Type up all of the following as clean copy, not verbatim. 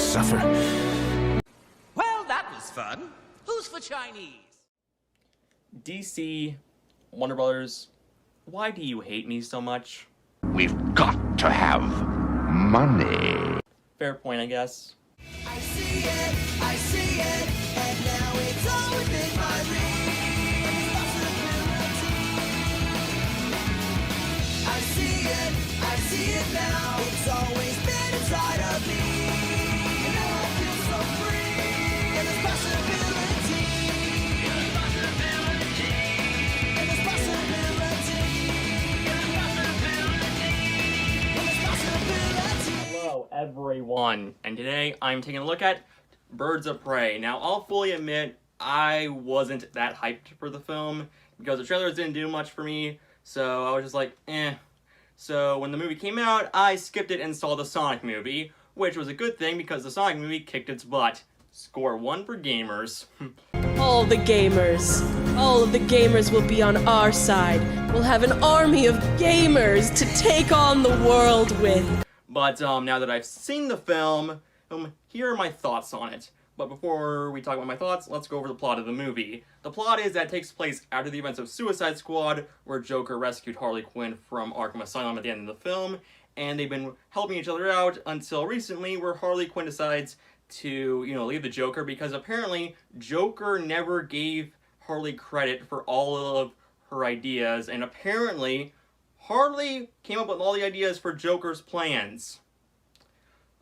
suffer. Well, that was fun. Who's for Chinese? DC, Warner Brothers, why do you hate me so much? We've got to have money. Fair point, I guess. I see it, and now it's all within my reach. Possibility. I see it now. It's always been inside of me. And now I feel so free. And there's possibility. And there's possibility. And there's possibility. And there's possibility. Hello, everyone, and today I'm taking a look at Birds of Prey. Now, I'll fully admit I wasn't that hyped for the film because the trailers didn't do much for me, so I was just like, eh. So when the movie came out, I skipped it and saw the Sonic movie, which was a good thing because the Sonic movie kicked its butt. Score 1 for gamers. All of the gamers will be on our side. We'll have an army of gamers to take on the world with. But now that I've seen the film, here are my thoughts on it. But before we talk about my thoughts, let's go over the plot of the movie. The plot is that it takes place after the events of Suicide Squad, where Joker rescued Harley Quinn from Arkham Asylum at the end of the film, and they've been helping each other out until recently, where Harley Quinn decides to, leave the Joker, because apparently Joker never gave Harley credit for all of her ideas, and apparently Harley came up with all the ideas for Joker's plans.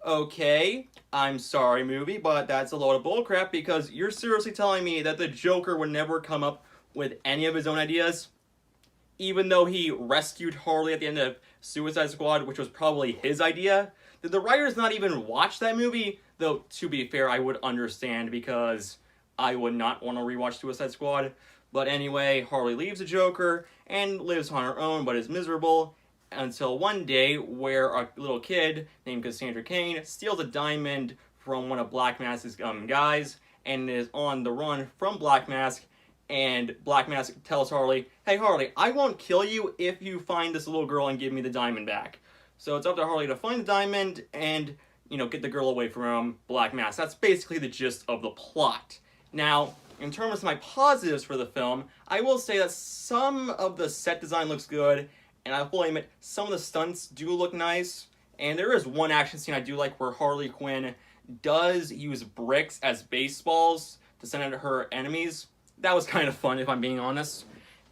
Okay, I'm sorry, movie, but that's a load of bullcrap because you're seriously telling me that the Joker would never come up with any of his own ideas? Even though he rescued Harley at the end of Suicide Squad, which was probably his idea? Did the writers not even watch that movie? Though, to be fair, I would understand because I would not want to rewatch Suicide Squad. But anyway, Harley leaves the Joker and lives on her own but is miserable until one day where a little kid named Cassandra Cain steals a diamond from one of Black Mask's guys and is on the run from Black Mask, and Black Mask tells Harley, hey Harley, I won't kill you if you find this little girl and give me the diamond back. So it's up to Harley to find the diamond and, get the girl away from Black Mask. That's basically the gist of the plot. Now, in terms of my positives for the film, I will say that some of the set design looks good, and I fully admit some of the stunts do look nice. And there is one action scene I do like where Harley Quinn does use bricks as baseballs to send at her enemies. That was kind of fun, if I'm being honest.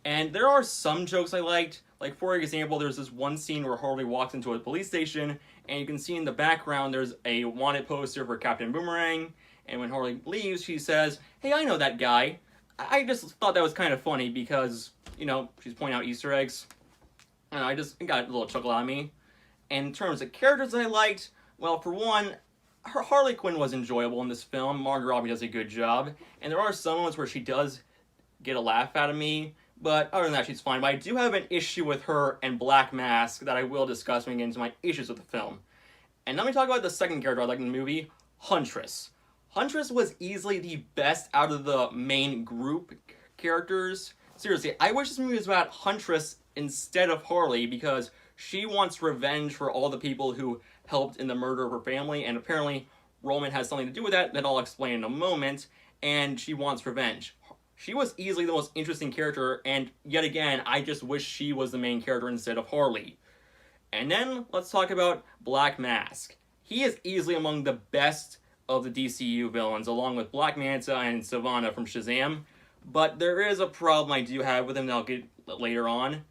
And there are some jokes I liked. Like, for example, there's this one scene where Harley walks into a police station, and you can see in the background there's a wanted poster for Captain Boomerang. And when Harley leaves, she says, hey, I know that guy. I just thought that was kind of funny because, she's pointing out Easter eggs. And I just got a little chuckle out of me. And in terms of characters I liked, well, for one, Harley Quinn was enjoyable in this film. Margot Robbie does a good job. And there are some moments where she does get a laugh out of me. But other than that, she's fine. But I do have an issue with her and Black Mask that I will discuss when we get into my issues with the film. And let me talk about the second character I liked in the movie, Huntress. Huntress was easily the best out of the main group characters. Seriously, I wish this movie was about Huntress instead of Harley because she wants revenge for all the people who helped in the murder of her family, and apparently Roman has something to do with that I'll explain in a moment, and she wants revenge. She was easily the most interesting character, and yet again, I just wish she was the main character instead of Harley. And then, let's talk about Black Mask. He is easily among the best of the DCU villains, along with Black Manta and Sivana from Shazam. But there is a problem I do have with him that I'll get later on.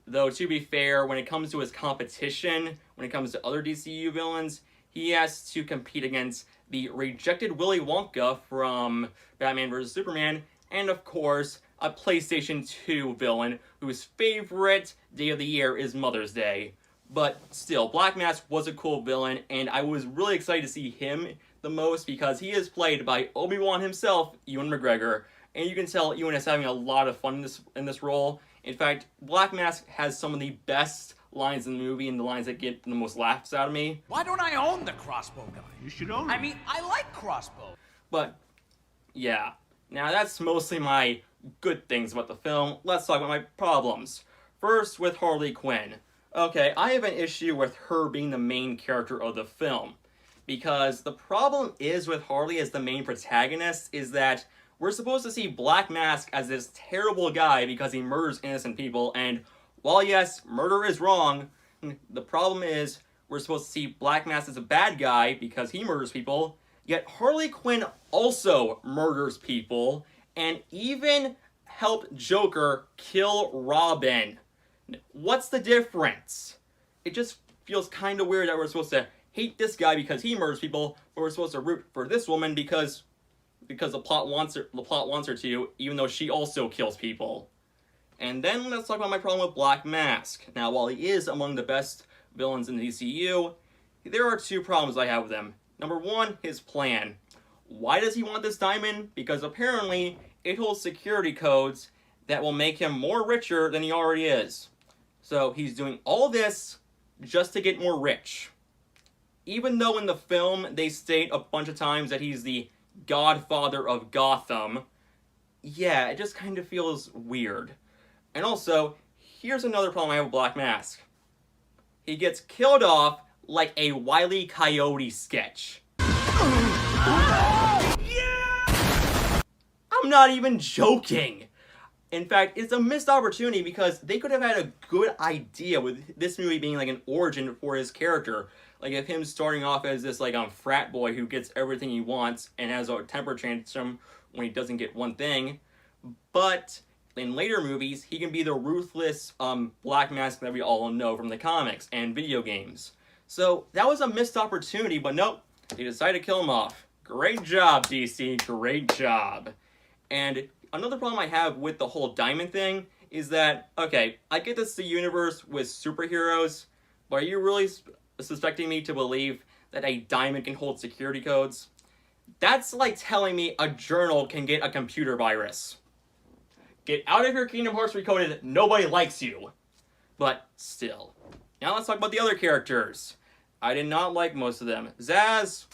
Though, to be fair, when it comes to his competition, when it comes to other DCU villains, he has to compete against the rejected Willy Wonka from Batman vs. Superman, and of course, a PlayStation 2 villain whose favorite day of the year is Mother's Day. But still, Black Mask was a cool villain, and I was really excited to see him the most because he is played by Obi-Wan himself, Ewan McGregor, and you can tell Ewan is having a lot of fun in this role. In fact, Black Mask has some of the best lines in the movie and the lines that get the most laughs out of me. Why don't I own the crossbow gun? You should own it. I mean, I like crossbow. But, yeah. Now, that's mostly my good things about the film. Let's talk about my problems. First, with Harley Quinn. Okay, I have an issue with her being the main character of the film. Because the problem is with Harley as the main protagonist is that we're supposed to see Black Mask as this terrible guy because he murders innocent people, and while yes, murder is wrong, the problem is we're supposed to see Black Mask as a bad guy because he murders people, yet Harley Quinn also murders people, and even helped Joker kill Robin. What's the difference? It just feels kind of weird that we're supposed to hate this guy because he murders people, but we're supposed to root for this woman because the plot wants her to, even though she also kills people. And then let's talk about my problem with Black Mask. Now, while he is among the best villains in the DCU, there are two problems I have with him. Number one, his plan. Why does he want this diamond? Because apparently it holds security codes that will make him more richer than he already is. So he's doing all this just to get more rich. Even though in the film they state a bunch of times that he's the godfather of Gotham, yeah, it just kind of feels weird. And also, here's another problem I have with Black Mask. He gets killed off like a Wile E. Coyote sketch. I'm not even joking. In fact, it's a missed opportunity because they could have had a good idea with this movie being like an origin for his character. Like if him starting off as this like frat boy who gets everything he wants and has a temper tantrum when he doesn't get one thing. But in later movies, he can be the ruthless Black Mask that we all know from the comics and video games. So that was a missed opportunity, but nope, they decided to kill him off. Great job, DC, great job. And another problem I have with the whole diamond thing is that, okay, I get this the universe with superheroes, but are you really suspecting me to believe that a diamond can hold security codes? That's like telling me a journal can get a computer virus. Get out of here, Kingdom Hearts Recoded, nobody likes you. But still. Now let's talk about the other characters. I did not like most of them. Zsasz,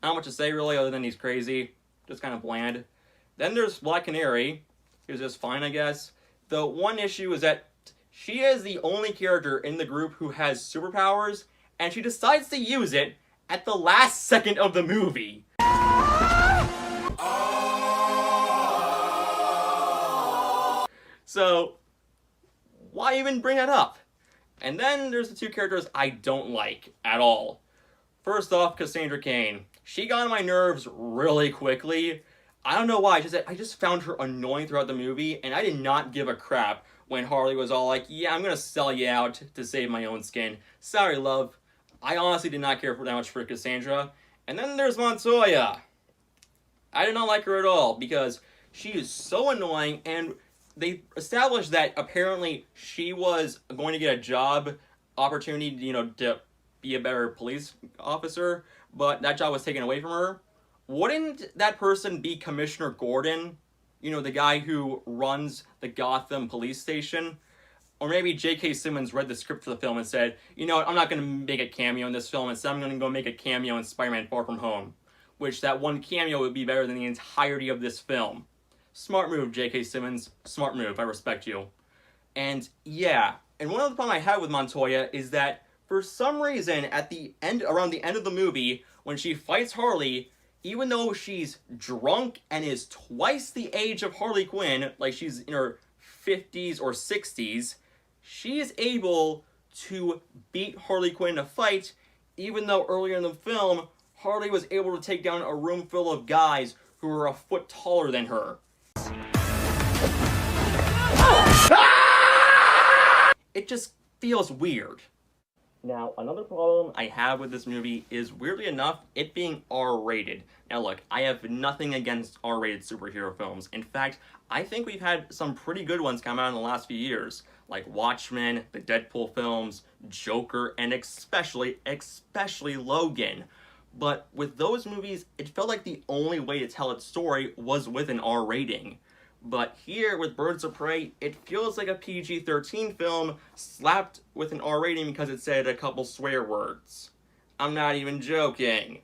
not much to say really other than he's crazy. Just kind of bland. Then there's Black Canary. He was just fine, I guess. The one issue is that she is the only character in the group who has superpowers, and she decides to use it at the last second of the movie. So, why even bring that up? And then there's the two characters I don't like at all. First off, Cassandra Cain. She got on my nerves really quickly. I don't know why, I just found her annoying throughout the movie, and I did not give a crap when Harley was all like, yeah, I'm gonna sell you out to save my own skin. Sorry, love. I honestly did not care that much for Cassandra. And then there's Montoya. I did not like her at all, because she is so annoying, and they established that apparently she was going to get a job opportunity, you know, to be a better police officer, but that job was taken away from her. Wouldn't that person be Commissioner Gordon? You know, the guy who runs the Gotham police station? Or maybe J.K. Simmons read the script for the film and said, you know what, I'm not going to make a cameo in this film, instead I'm going to go make a cameo in Spider-Man Far From Home. Which that one cameo would be better than the entirety of this film. Smart move, J.K. Simmons. Smart move, I respect you. And yeah, and one of the problems I have with Montoya is that for some reason, around the end of the movie, when she fights Harley, even though she's drunk and is twice the age of Harley Quinn, like she's in her 50s or 60s, she is able to beat Harley Quinn in a fight, even though earlier in the film, Harley was able to take down a room full of guys who were a foot taller than her. It just feels weird. Now, another problem I have with this movie is, weirdly enough, it being R-rated. Now look, I have nothing against R-rated superhero films. In fact, I think we've had some pretty good ones come out in the last few years, like Watchmen, the Deadpool films, Joker, and especially Logan. But with those movies, it felt like the only way to tell its story was with an R rating. But here, with Birds of Prey, it feels like a PG-13 film slapped with an R rating because it said a couple swear words. I'm not even joking.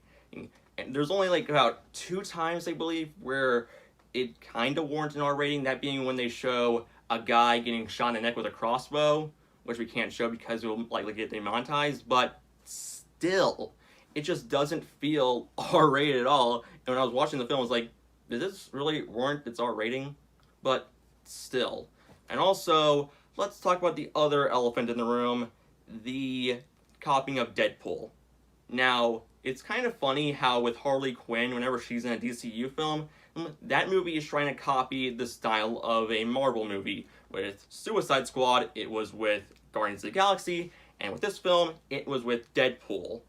And there's only like about 2 times, I believe, where it kind of warrants an R rating, that being when they show a guy getting shot in the neck with a crossbow, which we can't show because it will likely get demonetized, but still, it just doesn't feel R-rated at all. And when I was watching the film, I was like, did this really warrant its R rating? But still. And also, let's talk about the other elephant in the room, the copying of Deadpool. Now, it's kind of funny how with Harley Quinn, whenever she's in a DCU film, that movie is trying to copy the style of a Marvel movie. With Suicide Squad, it was with Guardians of the Galaxy, and with this film, it was with Deadpool.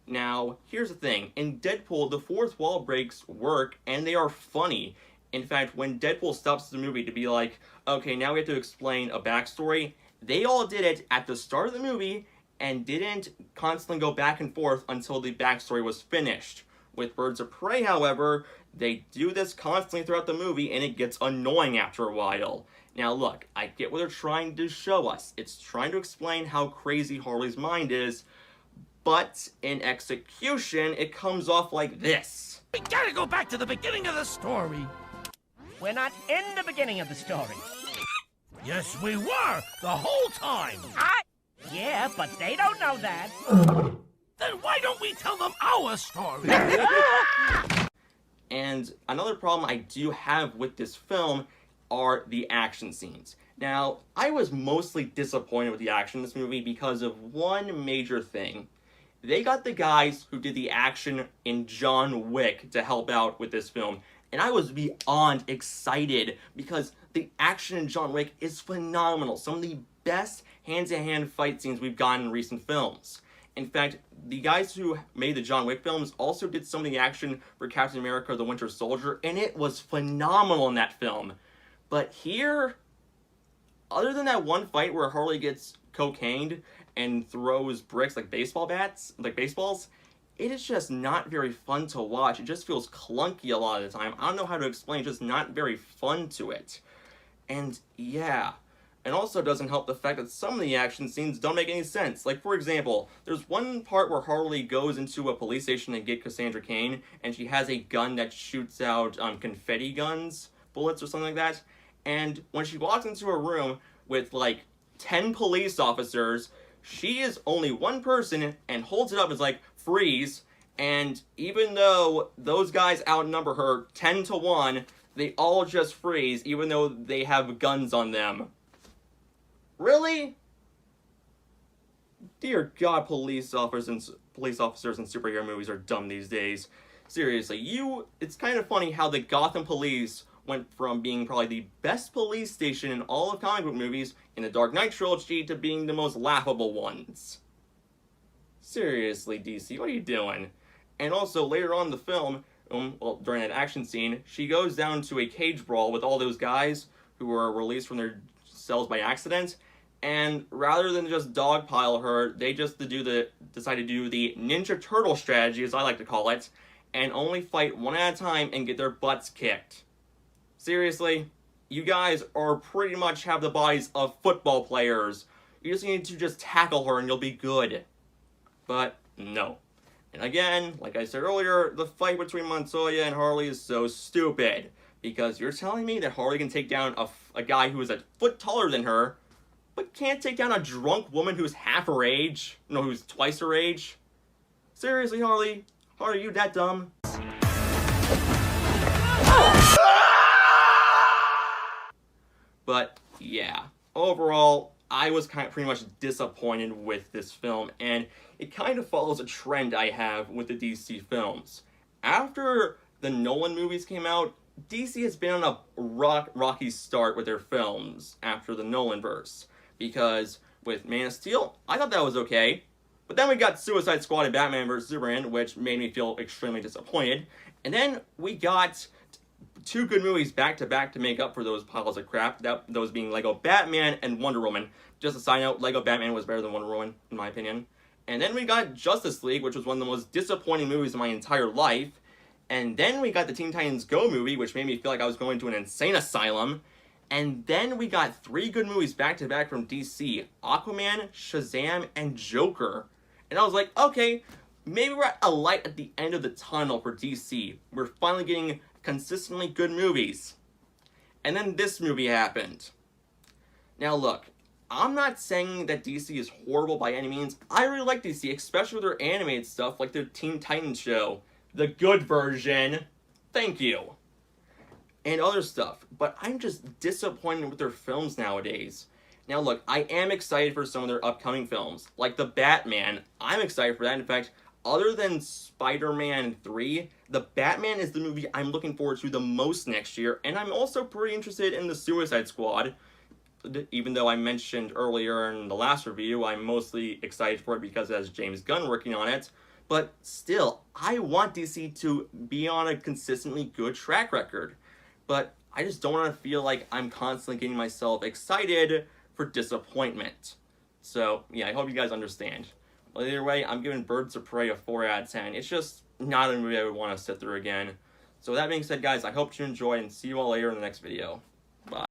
Now, here's the thing. In Deadpool, the fourth wall breaks work, and they are funny. In fact, when Deadpool stops the movie to be like, okay, now we have to explain a backstory, they all did it at the start of the movie and didn't constantly go back and forth until the backstory was finished. With Birds of Prey, however, they do this constantly throughout the movie, and it gets annoying after a while. Now look, I get what they're trying to show us. It's trying to explain how crazy Harley's mind is, but in execution, it comes off like this. We gotta go back to the beginning of the story. We're not in the beginning of the story. Yes, we were, the whole time. Yeah, but they don't know that. Then why don't we tell them our story? And another problem I do have with this film are the action scenes. Now, I was mostly disappointed with the action in this movie because of one major thing. They got the guys who did the action in John Wick to help out with this film, and I was beyond excited because the action in John Wick is phenomenal. Some of the best hand-to-hand fight scenes we've gotten in recent films. In fact, the guys who made the John Wick films also did some of the action for Captain America: The Winter Soldier, and it was phenomenal in that film. But here, other than that one fight where Harley gets cocained and throws bricks like baseball bats, like baseballs, it is just not very fun to watch. It just feels clunky a lot of the time. I don't know how to explain, it's just not very fun to it. And yeah, and also doesn't help the fact that some of the action scenes don't make any sense. Like, for example, there's one part where Harley goes into a police station to get Cassandra Cain, and she has a gun that shoots out confetti bullets or something like that. And when she walks into a room with like 10 police officers, she is only one person and holds it up as like, freeze. And even though those guys outnumber her 10-1, they all just freeze, even though they have guns on them. Really? Dear God, police officers and superhero movies are dumb these days. Seriously, it's kind of funny how the Gotham police went from being probably the best police station in all of comic book movies in the Dark Knight trilogy to being the most laughable ones. Seriously, DC, what are you doing? And also, later on in the film, during that action scene, she goes down to a cage brawl with all those guys who were released from their cells by accident, and rather than just dogpile her, they just decide to do the Ninja Turtle strategy, as I like to call it, and only fight one at a time and get their butts kicked. Seriously, you guys are pretty much have the bodies of football players. You just need to just tackle her and you'll be good. But no. And again, like I said earlier, the fight between Montoya and Harley is so stupid. Because you're telling me that Harley can take down a guy who is a foot taller than her, but can't take down a drunk woman who's half her age? No, who's twice her age? Seriously, Harley? Are you that dumb? But yeah, overall, I was pretty much disappointed with this film, and it kind of follows a trend I have with the DC films. After the Nolan movies came out, DC has been on a rocky start with their films after the Nolanverse. Because with Man of Steel, I thought that was okay. But then we got Suicide Squad and Batman vs. Superman, which made me feel extremely disappointed. And then we got two good movies back-to-back to make up for those piles of crap. Those being Lego Batman and Wonder Woman. Just a side note, Lego Batman was better than Wonder Woman, in my opinion. And then we got Justice League, which was one of the most disappointing movies in my entire life. And then we got the Teen Titans Go movie, which made me feel like I was going to an insane asylum. And then we got three good movies back-to-back from DC. Aquaman, Shazam, and Joker. And I was like, okay, maybe we're at a light at the end of the tunnel for DC. We're finally getting consistently good movies. And then this movie happened. Now look, I'm not saying that DC is horrible by any means. I really like DC, especially with their animated stuff like their Teen Titans show. The good version. Thank you. And other stuff. But I'm just disappointed with their films nowadays. Now look, I am excited for some of their upcoming films. Like The Batman. I'm excited for that. In fact, other than Spider-Man 3, The Batman is the movie I'm looking forward to the most next year. And I'm also pretty interested in The Suicide Squad. Even though I mentioned earlier in the last review, I'm mostly excited for it because it has James Gunn working on it. But still, I want DC to be on a consistently good track record. But I just don't want to feel like I'm constantly getting myself excited for disappointment. So, yeah, I hope you guys understand. But either way, I'm giving Birds of Prey a 4 out of 10. It's just not a movie I would want to sit through again. So with that being said, guys, I hope you enjoyed and see you all later in the next video. Bye.